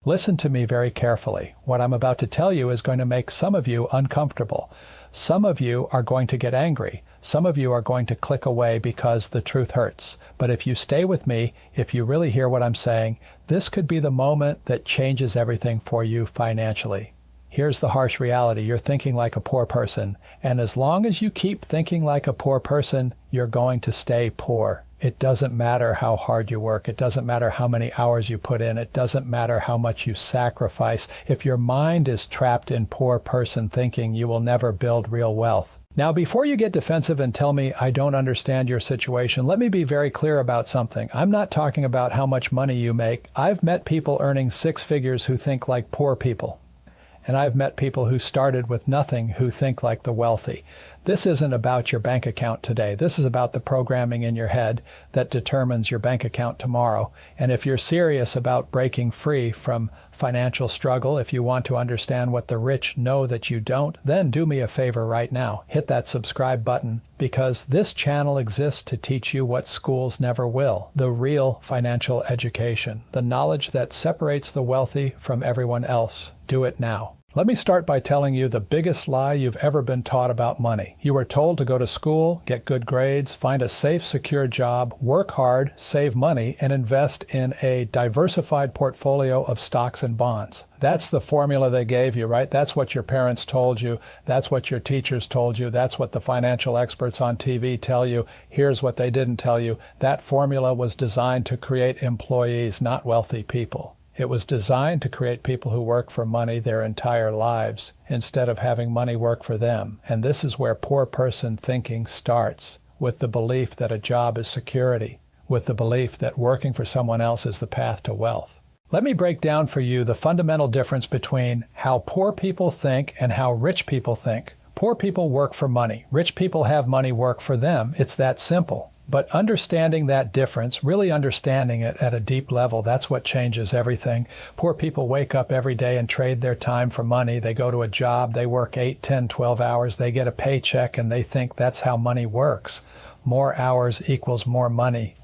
Listen to me very carefully. What I'm about to tell you is going to make some of you uncomfortable. Some of you are going to get angry. Some of you are going to click away because the truth hurts. But if you stay with me, if you really hear what I'm saying, this could be the moment that changes everything for you financially. Here's the harsh reality. You're thinking like a poor person. And as long as you keep thinking like a poor person, you're going to stay poor. It doesn't matter how hard you work. It doesn't matter how many hours you put in. It doesn't matter how much you sacrifice. If your mind is trapped in poor person thinking, you will never build real wealth. Now, before you get defensive and tell me I don't understand your situation, let me be very clear about something. I'm not talking about how much money you make. I've met people earning six figures who think like poor people. And I've met people who started with nothing who think like the wealthy. This isn't about your bank account today. This is about the programming in your head that determines your bank account tomorrow. And if you're serious about breaking free from financial struggle, if you want to understand what the rich know that you don't, then do me a favor right now. Hit that subscribe button, because this channel exists to teach you what schools never will, the real financial education, the knowledge that separates the wealthy from everyone else. Do it now. Let me start by telling you the biggest lie you've ever been taught about money. You were told to go to school, get good grades, find a safe, secure job, work hard, save money, and invest in a diversified portfolio of stocks and bonds. That's the formula they gave you, right? That's what your parents told you. That's what your teachers told you. That's what the financial experts on TV tell you. Here's what they didn't tell you. That formula was designed to create employees, not wealthy people. It was designed to create people who work for money their entire lives instead of having money work for them. And this is where poor person thinking starts, with the belief that a job is security, with the belief that working for someone else is the path to wealth. Let me break down for you the fundamental difference between how poor people think and how rich people think. Poor people work for money. Rich people have money work for them. It's that simple. But understanding that difference, really understanding it at a deep level, that's what changes everything. Poor people wake up every day and trade their time for money. They go to a job, they work 8, 10, 12 hours, they get a paycheck, and they think that's how money works. More hours equals more money.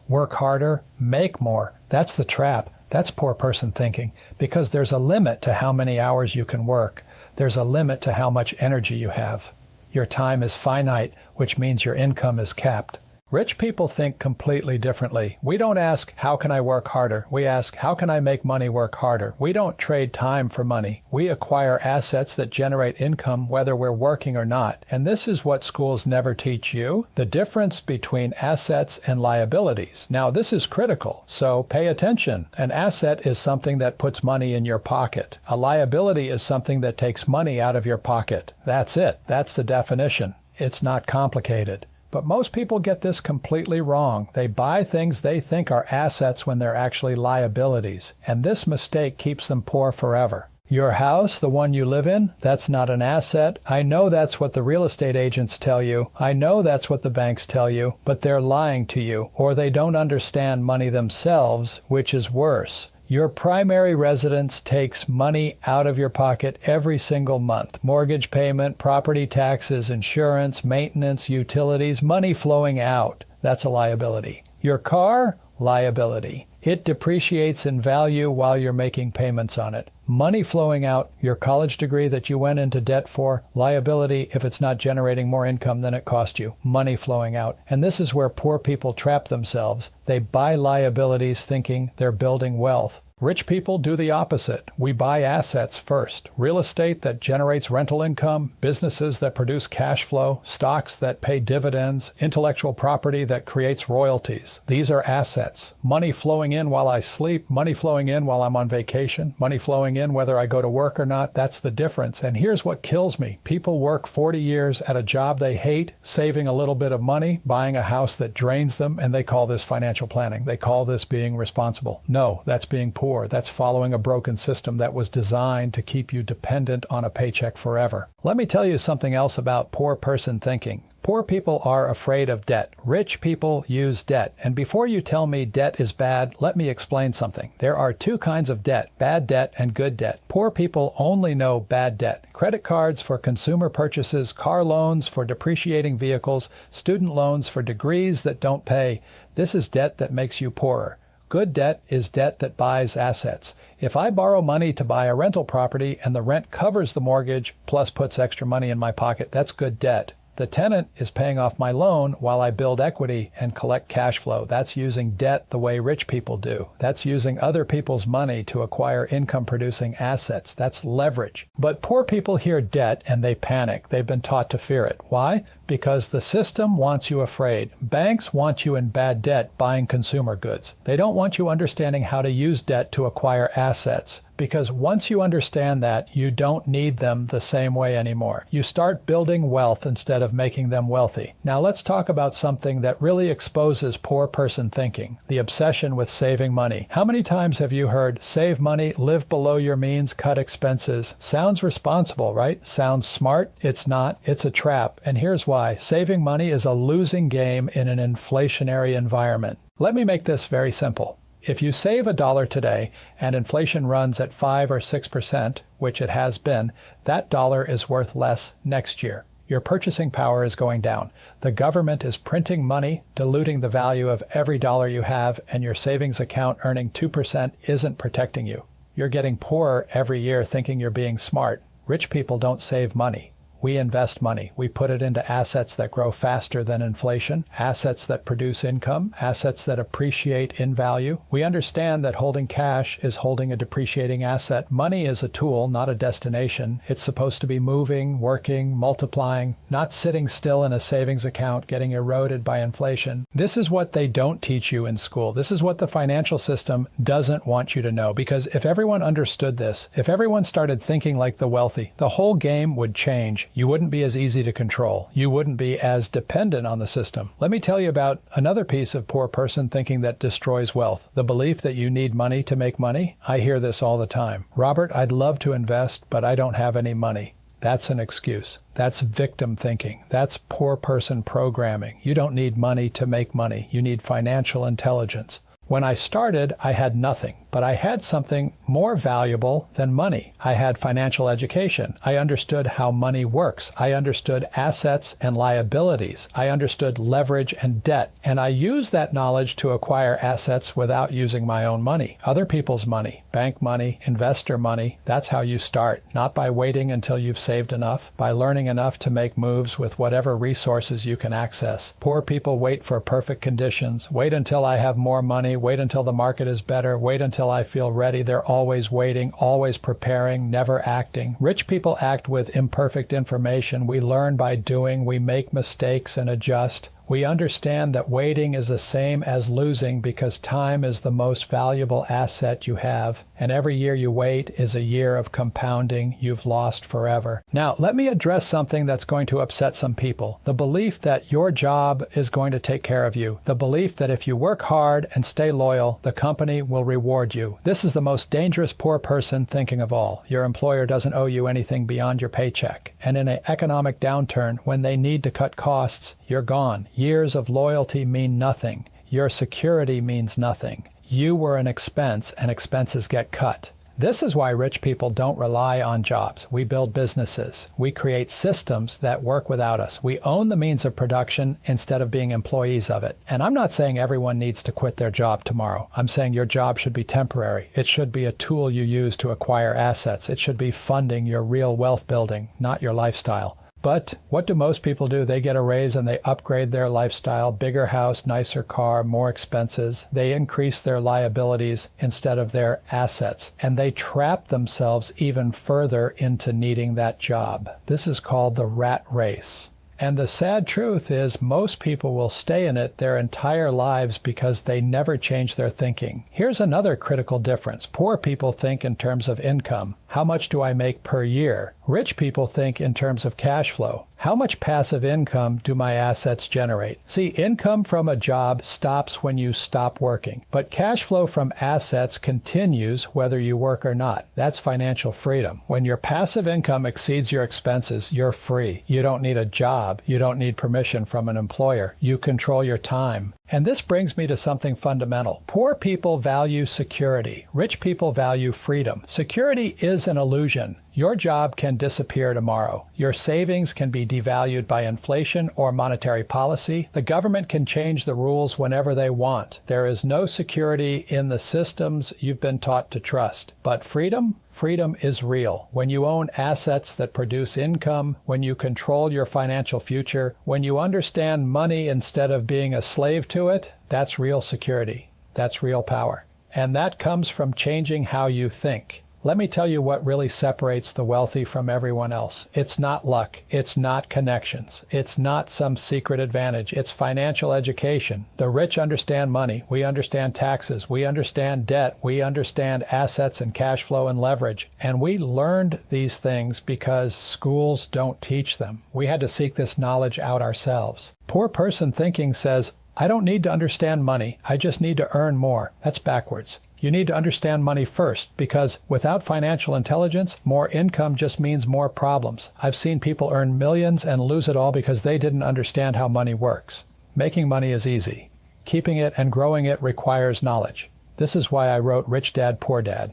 Work harder, make more. That's the trap. That's poor person thinking, because there's a limit to how many hours you can work. There's a limit to how much energy you have. Your time is finite, which means your income is capped. Rich people think completely differently. We don't ask, how can I work harder? We ask, how can I make money work harder? We don't trade time for money. We acquire assets that generate income whether we're working or not. And this is what schools never teach you, the difference between assets and liabilities. Now, this is critical, so pay attention. An asset is something that puts money in your pocket. A liability is something that takes money out of your pocket. That's it. That's the definition. It's not complicated. But most people get this completely wrong. They buy things they think are assets when they're actually liabilities. And this mistake keeps them poor forever. Your house, the one you live in, that's not an asset. I know that's what the real estate agents tell you. I know that's what the banks tell you. But they're lying to you. Or they don't understand money themselves, which is worse. Your primary residence takes money out of your pocket every single month. Mortgage payment, property taxes, insurance, maintenance, utilities, money flowing out. That's a liability. Your car, liability. It depreciates in value while you're making payments on it. Money flowing out, your college degree that you went into debt for, liability if it's not generating more income than it cost you. Money flowing out. And this is where poor people trap themselves. They buy liabilities thinking they're building wealth. Rich people do the opposite. We buy assets first. Real estate that generates rental income, businesses that produce cash flow, stocks that pay dividends, intellectual property that creates royalties. These are assets. Money flowing in while I sleep, money flowing in while I'm on vacation, money flowing in whether I go to work or not. That's the difference. And here's what kills me. People work 40 years at a job they hate, saving a little bit of money, buying a house that drains them, and they call this financial planning. They call this being responsible. No, that's being poor. That's following a broken system that was designed to keep you dependent on a paycheck forever. Let me tell you something else about poor person thinking. Poor people are afraid of debt. Rich people use debt. And before you tell me debt is bad, let me explain something. There are two kinds of debt, bad debt and good debt. Poor people only know bad debt. Credit cards for consumer purchases, car loans for depreciating vehicles, student loans for degrees that don't pay. This is debt that makes you poorer. Good debt is debt that buys assets. If I borrow money to buy a rental property and the rent covers the mortgage plus puts extra money in my pocket, that's good debt. The tenant is paying off my loan while I build equity and collect cash flow. That's using debt the way rich people do. That's using other people's money to acquire income-producing assets. That's leverage. But poor people hear debt and they panic. They've been taught to fear it. Why? Because the system wants you afraid. Banks want you in bad debt buying consumer goods. They don't want you understanding how to use debt to acquire assets. Because once you understand that, you don't need them the same way anymore. You start building wealth instead of making them wealthy. Now let's talk about something that really exposes poor person thinking, the obsession with saving money. How many times have you heard, save money, live below your means, cut expenses? Sounds responsible, right? Sounds smart? It's not. It's a trap. And here's why. Saving money is a losing game in an inflationary environment. Let me make this very simple. If you save $1 today and inflation runs at 5 or 6%, which it has been, that dollar is worth less next year. Your purchasing power is going down. The government is printing money, diluting the value of every dollar you have, and your savings account earning 2% isn't protecting you. You're getting poorer every year thinking you're being smart. Rich people don't save money. We invest money. We put it into assets that grow faster than inflation, assets that produce income, assets that appreciate in value. We understand that holding cash is holding a depreciating asset. Money is a tool, not a destination. It's supposed to be moving, working, multiplying, not sitting still in a savings account, getting eroded by inflation. This is what they don't teach you in school. This is what the financial system doesn't want you to know. Because if everyone understood this, if everyone started thinking like the wealthy, the whole game would change. You wouldn't be as easy to control. You wouldn't be as dependent on the system. Let me tell you about another piece of poor person thinking that destroys wealth. The belief that you need money to make money. I hear this all the time. Robert, I'd love to invest, but I don't have any money. That's an excuse. That's victim thinking. That's poor person programming. You don't need money to make money. You need financial intelligence. When I started, I had nothing, but I had something more valuable than money. I had financial education. I understood how money works. I understood assets and liabilities. I understood leverage and debt. And I used that knowledge to acquire assets without using my own money. Other people's money, bank money, investor money. That's how you start. Not by waiting until you've saved enough, by learning enough to make moves with whatever resources you can access. Poor people wait for perfect conditions. Wait until I have more money. Wait until the market is better. Wait until I feel ready. They're always waiting, always preparing, never acting. Rich people act with imperfect information. We learn by doing. We make mistakes and adjust. We understand that waiting is the same as losing because time is the most valuable asset you have. And every year you wait is a year of compounding you've lost forever. Now, let me address something that's going to upset some people. The belief that your job is going to take care of you. The belief that if you work hard and stay loyal, the company will reward you. This is the most dangerous poor person thinking of all. Your employer doesn't owe you anything beyond your paycheck. And in an economic downturn, when they need to cut costs, you're gone. Years of loyalty mean nothing. Your security means nothing. You were an expense, and expenses get cut. This is why rich people don't rely on jobs. We build businesses. We create systems that work without us. We own the means of production instead of being employees of it. And I'm not saying everyone needs to quit their job tomorrow. I'm saying your job should be temporary. It should be a tool you use to acquire assets. It should be funding your real wealth building, not your lifestyle. But what do most people do? They get a raise and they upgrade their lifestyle, bigger house, nicer car, more expenses. They increase their liabilities instead of their assets. And they trap themselves even further into needing that job. This is called the rat race. And the sad truth is most people will stay in it their entire lives because they never change their thinking. Here's another critical difference. Poor people think in terms of income. How much do I make per year? Rich people think in terms of cash flow. How much passive income do my assets generate? See, income from a job stops when you stop working, but cash flow from assets continues whether you work or not. That's financial freedom. When your passive income exceeds your expenses, you're free. You don't need a job. You don't need permission from an employer. You control your time. And this brings me to something fundamental. Poor people value security. Rich people value freedom. Security is an illusion. Your job can disappear tomorrow. Your savings can be devalued by inflation or monetary policy. The government can change the rules whenever they want. There is no security in the systems you've been taught to trust. But freedom? Freedom is real. When you own assets that produce income, when you control your financial future, when you understand money instead of being a slave to it, that's real security. That's real power. And that comes from changing how you think. Let me tell you what really separates the wealthy from everyone else. It's not luck. It's not connections. It's not some secret advantage. It's financial education. The rich understand money. We understand taxes. We understand debt. We understand assets and cash flow and leverage. And we learned these things because schools don't teach them. We had to seek this knowledge out ourselves. Poor person thinking says, I don't need to understand money. I just need to earn more. That's backwards. You need to understand money first, because without financial intelligence, more income just means more problems. I've seen people earn millions and lose it all because they didn't understand how money works. Making money is easy. Keeping it and growing it requires knowledge. This is why I wrote Rich Dad, Poor Dad.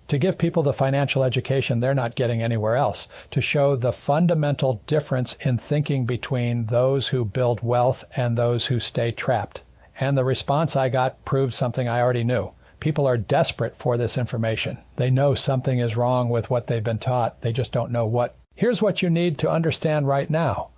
To give people the financial education they're not getting anywhere else. To show the fundamental difference in thinking between those who build wealth and those who stay trapped. And the response I got proved something I already knew. People are desperate for this information. They know something is wrong with what they've been taught. They just don't know what. Here's what you need to understand right now.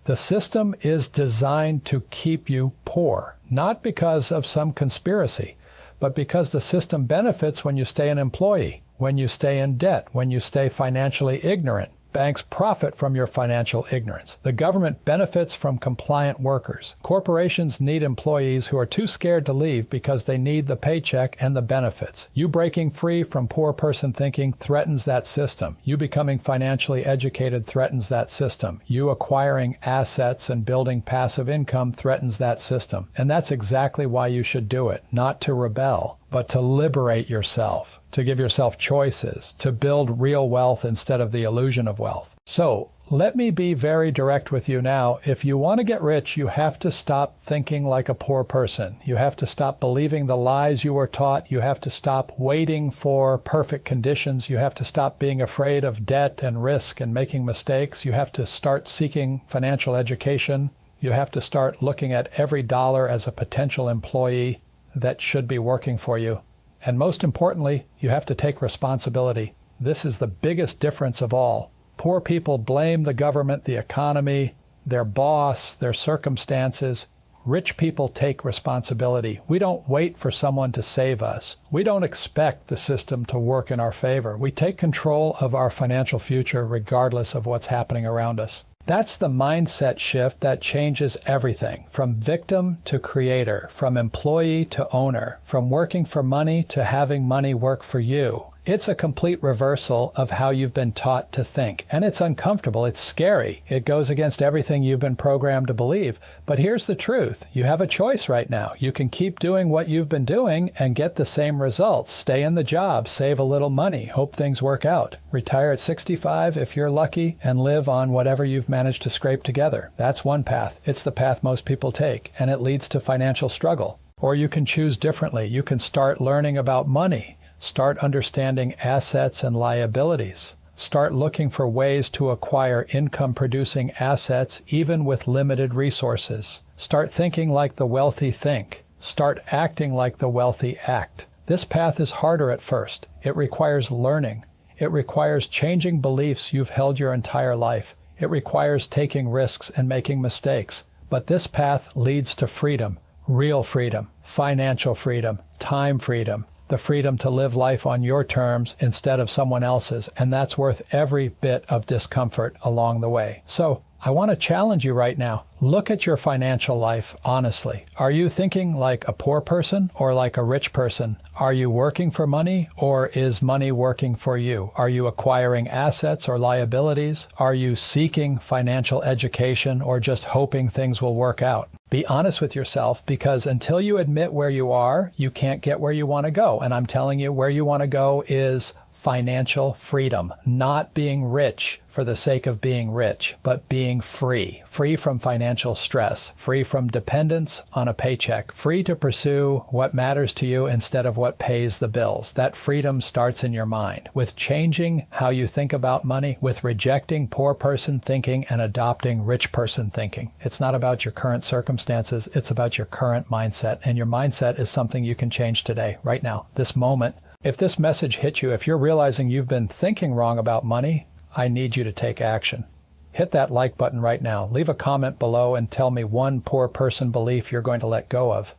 The system is designed to keep you poor, not because of some conspiracy, but because the system benefits when you stay an employee, when you stay in debt, when you stay financially ignorant. Banks profit from your financial ignorance. The government benefits from compliant workers. Corporations need employees who are too scared to leave because they need the paycheck and the benefits. You breaking free from poor person thinking threatens that system. You becoming financially educated threatens that system. You acquiring assets and building passive income threatens that system. And that's exactly why you should do it, not to rebel, but to liberate yourself, to give yourself choices, to build real wealth instead of the illusion of wealth. So let me be very direct with you now. If you want to get rich, you have to stop thinking like a poor person. You have to stop believing the lies you were taught. You have to stop waiting for perfect conditions. You have to stop being afraid of debt and risk and making mistakes. You have to start seeking financial education. You have to start looking at every dollar as a potential employee that should be working for you. And most importantly, you have to take responsibility. This is the biggest difference of all. Poor people blame the government, the economy, their boss, their circumstances. Rich people take responsibility. We don't wait for someone to save us. We don't expect the system to work in our favor. We take control of our financial future regardless of what's happening around us. That's the mindset shift that changes everything, from victim to creator, from employee to owner, from working for money to having money work for you. It's a complete reversal of how you've been taught to think. And it's uncomfortable. It's scary. It goes against everything you've been programmed to believe. But here's the truth. You have a choice right now. You can keep doing what you've been doing and get the same results. Stay in the job, save a little money, hope things work out. Retire at 65 if you're lucky, and live on whatever you've managed to scrape together. That's one path. It's the path most people take, and it leads to financial struggle. Or you can choose differently. You can start learning about money. Start understanding assets and liabilities. Start looking for ways to acquire income-producing assets even with limited resources. Start thinking like the wealthy think. Start acting like the wealthy act. This path is harder at first. It requires learning. It requires changing beliefs you've held your entire life. It requires taking risks and making mistakes. But this path leads to freedom, real freedom, financial freedom, time freedom, the freedom to live life on your terms instead of someone else's, and that's worth every bit of discomfort along the way. So I want to challenge you right now. Look at your financial life honestly. Are you thinking like a poor person or like a rich person? Are you working for money or is money working for you? Are you acquiring assets or liabilities? Are you seeking financial education or just hoping things will work out? Be honest with yourself, because until you admit where you are, you can't get where you want to go. And I'm telling you, where you want to go is financial freedom, not being rich for the sake of being rich, but being free, free from financial stress, free from dependence on a paycheck, free to pursue what matters to you instead of what pays the bills. That freedom starts in your mind, with changing how you think about money, with rejecting poor person thinking and adopting rich person thinking. It's not about your current circumstances, it's about your current mindset. And your mindset is something you can change today, right now, this moment. If this message hit you, if you're realizing you've been thinking wrong about money, I need you to take action. Hit that like button right now. Leave a comment below and tell me one poor person belief you're going to let go of.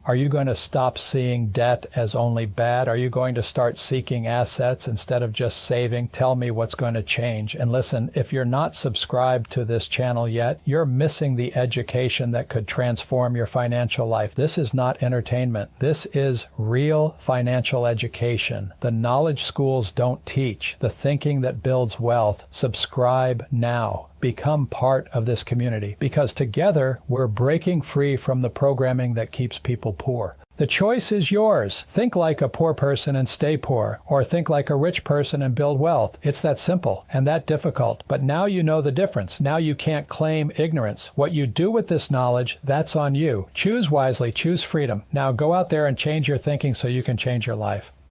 Are you going to stop seeing debt as only bad? Are you going to start seeking assets instead of just saving? Tell me what's going to change. And listen, if you're not subscribed to this channel yet, you're missing the education that could transform your financial life. This is not entertainment. This is real financial education. The knowledge schools don't teach. The thinking that builds wealth. Subscribe now. Become part of this community, because together we're breaking free from the programming that keeps people poor. The choice is yours. Think like a poor person and stay poor, or think like a rich person and build wealth. It's that simple and that difficult. But now you know the difference. Now you can't claim ignorance. What you do with this knowledge, that's on you. Choose wisely, choose freedom. Now go out there and change your thinking so you can change your life.